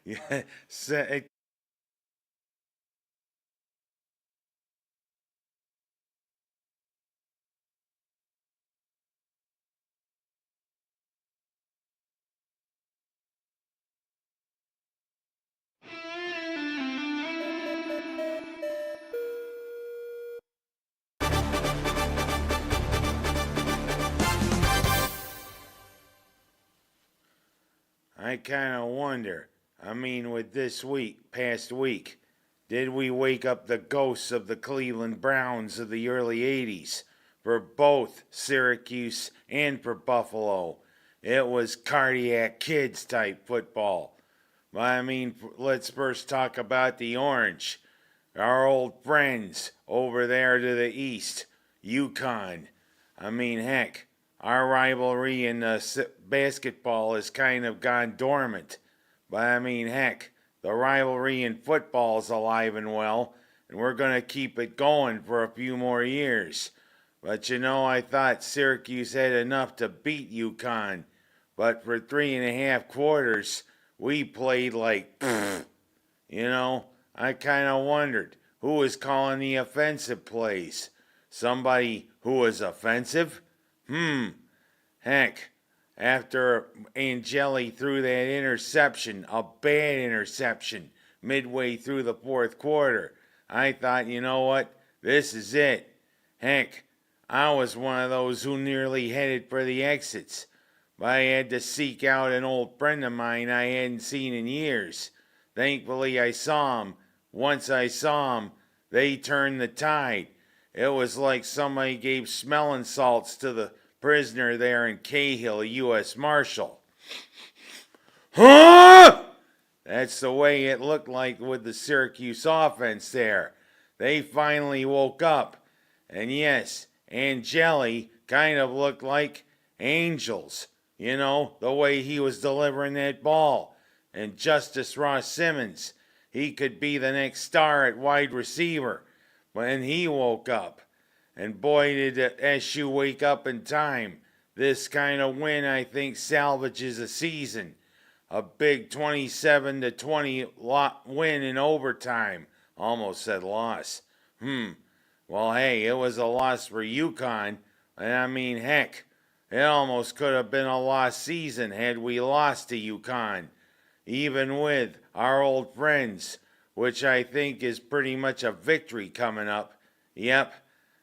Yeah, I kind of wonder. I mean, with this past week, did we wake up the ghosts of the Cleveland Browns of the early 80s for both Syracuse and for Buffalo? It was cardiac kids type football. But I mean, let's first talk about the Orange, our old friends over there to the east, Yukon. I mean, heck, our rivalry in basketball has kind of gone dormant. But I mean, heck, the rivalry in football is alive and well, and we're going to keep it going for a few more years. But I thought Syracuse had enough to beat UConn. But for 3.5 quarters, we played like, you know, I kind of wondered who was calling the offensive plays. Somebody who was offensive? Heck, after Angeli threw that interception, a bad interception, midway through the fourth quarter, I thought, you know what? This is it. Heck, I was one of those who nearly headed for the exits, but I had to seek out an old friend of mine I hadn't seen in years. Thankfully, I saw him. Once I saw him, they turned the tide. It was like somebody gave smelling salts to the prisoner there in Cahill, U.S. Marshal. Huh? That's the way it looked like with the Syracuse offense there. They finally woke up. And yes, Angeli kind of looked like angels. The way he was delivering that ball. And Justice Ross Simmons, he could be the next star at wide receiver when he woke up. And boy, did SU wake up in time. This kind of win, I think, salvages a season. A big 27-20 win in overtime. Almost said loss. Well, hey, it was a loss for UConn. And I mean, heck, it almost could have been a lost season had we lost to UConn. Even with our old friends, which I think is pretty much a victory coming up. Yep.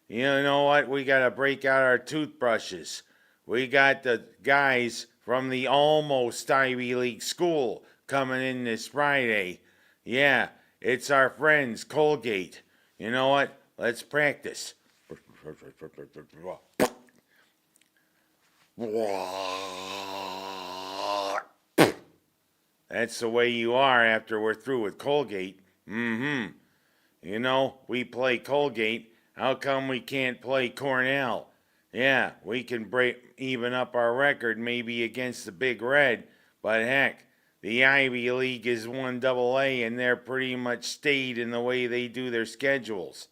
You know what? We got to break out our toothbrushes. We got the guys from the almost Ivy League school coming in this Friday. Yeah, it's our friends, Colgate. You know what? Let's practice. That's the way you are after we're through with Colgate. We play Colgate. How come we can't play Cornell? Yeah, we can even up our record maybe against the Big Red, but heck, the Ivy League is 1AA and they're pretty much stayed in the way they do their schedules.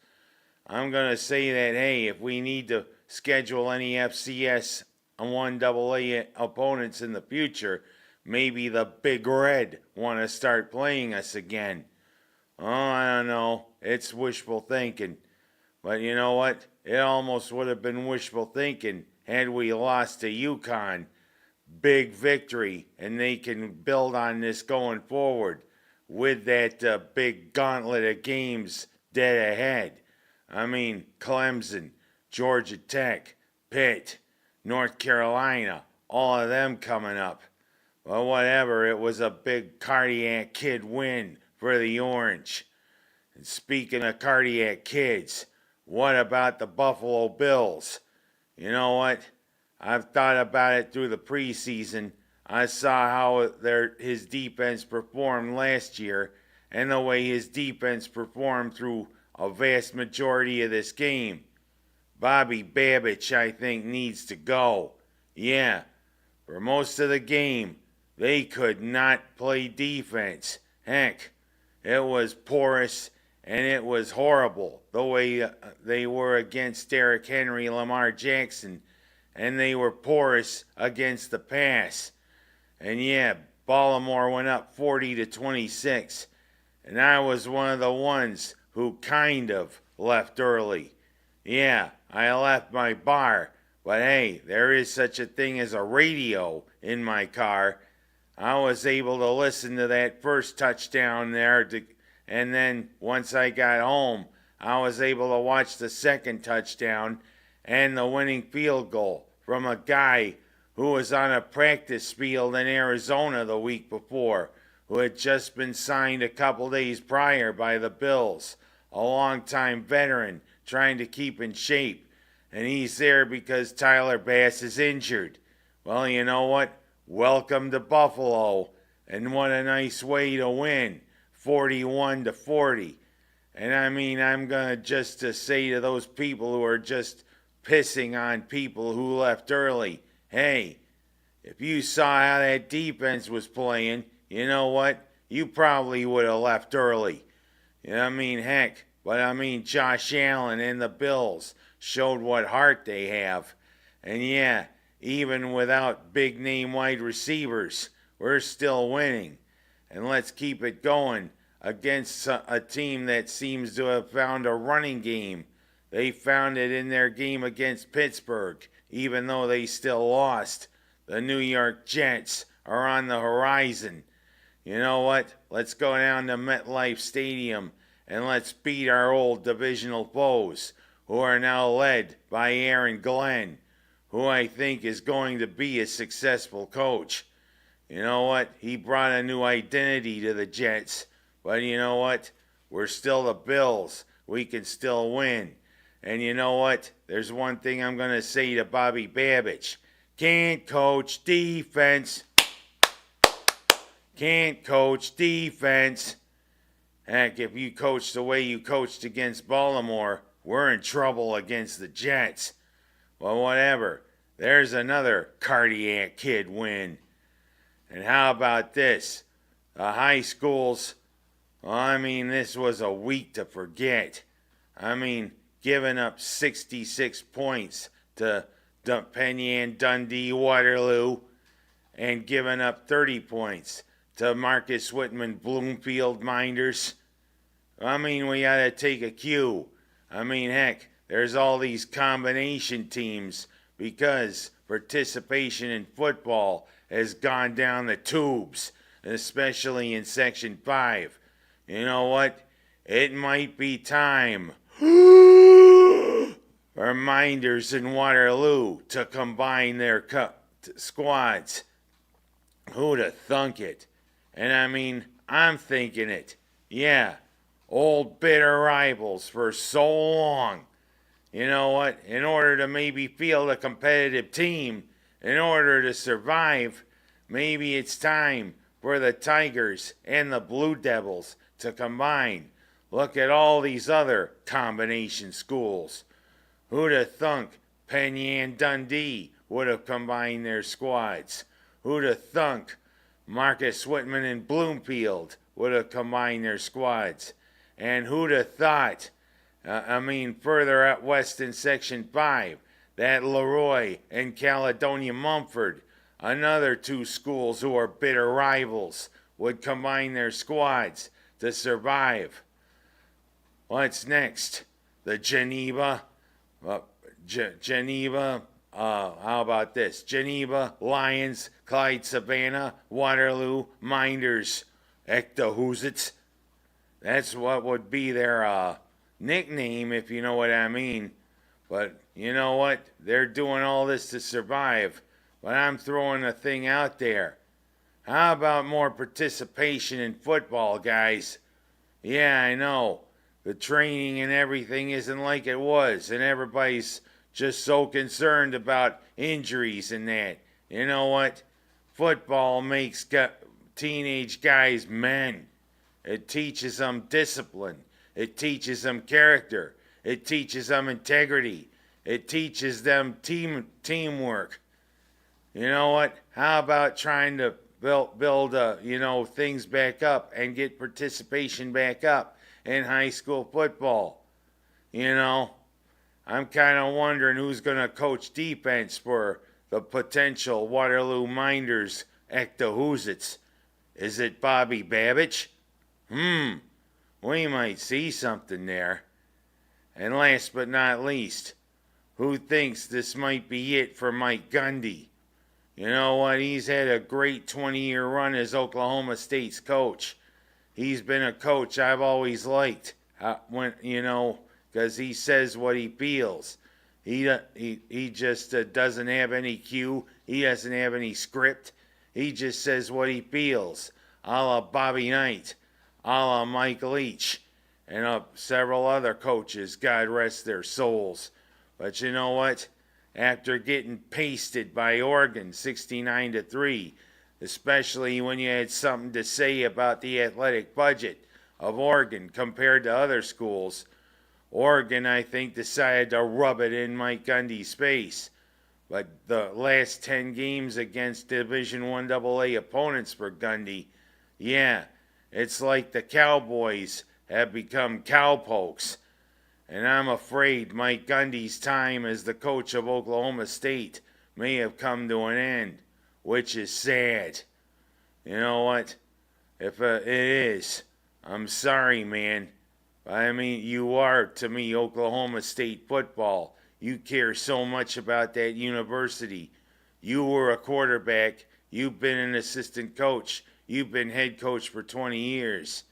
I'm going to say that, hey, if we need to schedule any FCS 1AA opponents in the future, maybe the Big Red want to start playing us again. Oh, I don't know. It's wishful thinking. But you know what? It almost would have been wishful thinking had we lost to UConn. Big victory, and they can build on this going forward with that big gauntlet of games dead ahead. I mean, Clemson, Georgia Tech, Pitt, North Carolina, all of them coming up. Well, whatever, it was a big cardiac kid win for the Orange. And speaking of cardiac kids, what about the Buffalo Bills? You know what? I've thought about it through the preseason. I saw how his defense performed last year and the way his defense performed through a vast majority of this game. Bobby Babich, I think, needs to go. Yeah, for most of the game, they could not play defense. Heck, it was porous and it was horrible the way they were against Derrick Henry, Lamar Jackson, and they were porous against the pass. And yeah, Baltimore went up 40-26. And I was one of the ones who kind of left early. Yeah, I left my bar, but hey, there is such a thing as a radio in my car. I was able to listen to that first touchdown there, and then once I got home, I was able to watch the second touchdown and the winning field goal from a guy who was on a practice field in Arizona the week before, who had just been signed a couple days prior by the Bills, a longtime veteran trying to keep in shape, and he's there because Tyler Bass is injured. Well, you know what? Welcome to Buffalo, and what a nice way to win, 41-40. And I mean, I'm gonna just to say to those people who are just pissing on people who left early, hey, if you saw how that defense was playing, you know what? You probably would have left early. You know what I mean? Heck, but I mean, Josh Allen and the Bills showed what heart they have. And yeah, even without big name wide receivers, we're still winning. And let's keep it going against a team that seems to have found a running game. They found it in their game against Pittsburgh, even though they still lost. The New York Jets are on the horizon. You know what? Let's go down to MetLife Stadium and let's beat our old divisional foes, who are now led by Aaron Glenn, who I think is going to be a successful coach. You know what? He brought a new identity to the Jets. But you know what? We're still the Bills. We can still win. And you know what? There's one thing I'm going to say to Bobby Babich. Can't coach defense. Can't coach defense. Heck, if you coach the way you coached against Baltimore, we're in trouble against the Jets. Well, whatever. There's another cardiac kid win. And how about this? The high schools, well, I mean, this was a week to forget. I mean, giving up 66 points to Penny, Dundee, Waterloo, and giving up 30 points to Marcus Whitman, Bloomfield, Minders. I mean, we got to take a cue. I mean, heck, there's all these combination teams because participation in football has gone down the tubes, especially in Section 5. You know what? It might be time for Minders and Waterloo to combine their squads. Who'd have thunk it? And I mean, I'm thinking it. Yeah, old bitter rivals for so long. You know what? In order to maybe field a competitive team, in order to survive, maybe it's time for the Tigers and the Blue Devils to combine. Look at all these other combination schools. Who'd have thunk Penny and Dundee would have combined their squads? Who'd have thunk Marcus Whitman and Bloomfield would have combined their squads? And who'd have thought, further up west in Section 5, that Leroy and Caledonia Mumford, another two schools who are bitter rivals, would combine their squads to survive. What's next? The Geneva, how about this? Geneva, Lions, Clyde, Savannah, Waterloo, Minders, Echtahuzits. That's what would be their nickname, if you know what I mean. But you know what? They're doing all this to survive. But I'm throwing a thing out there. How about more participation in football, guys? Yeah, I know. The training and everything isn't like it was, and everybody's just so concerned about injuries and that. You know what? Football makes teenage guys men. It teaches them discipline. It teaches them character. It teaches them integrity. It teaches them teamwork. You know what? How about trying to build things back up and get participation back up in high school football? You know, I'm kind of wondering who's going to coach defense for the potential Waterloo Minders Echtahuzits. Is it Bobby Babich? We might see something there. And last but not least, who thinks this might be it for Mike Gundy? You know what? He's had a great 20-year run as Oklahoma State's coach. He's been a coach I've always liked. Because he says what he feels. He just doesn't have any cue. He doesn't have any script. He just says what he feels. A la Bobby Knight, a la Mike Leach, and several other coaches, God rest their souls. But you know what? After getting pasted by Oregon 69-3, especially when you had something to say about the athletic budget of Oregon compared to other schools, Oregon, I think, decided to rub it in Mike Gundy's face. But the last 10 games against Division I AA opponents for Gundy, yeah, it's like the Cowboys have become cowpokes. And I'm afraid Mike Gundy's time as the coach of Oklahoma State may have come to an end, which is sad. You know what? If it is, I'm sorry, man. I mean, you are, to me, Oklahoma State football. You care so much about that university. You were a quarterback. You've been an assistant coach. You've been head coach for 20 years.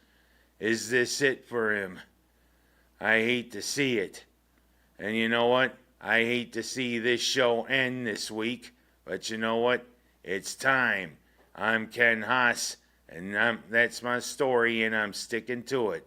Is this it for him? I hate to see it. And you know what? I hate to see this show end this week. But you know what? It's time. I'm Ken Haas, and that's my story, and I'm sticking to it.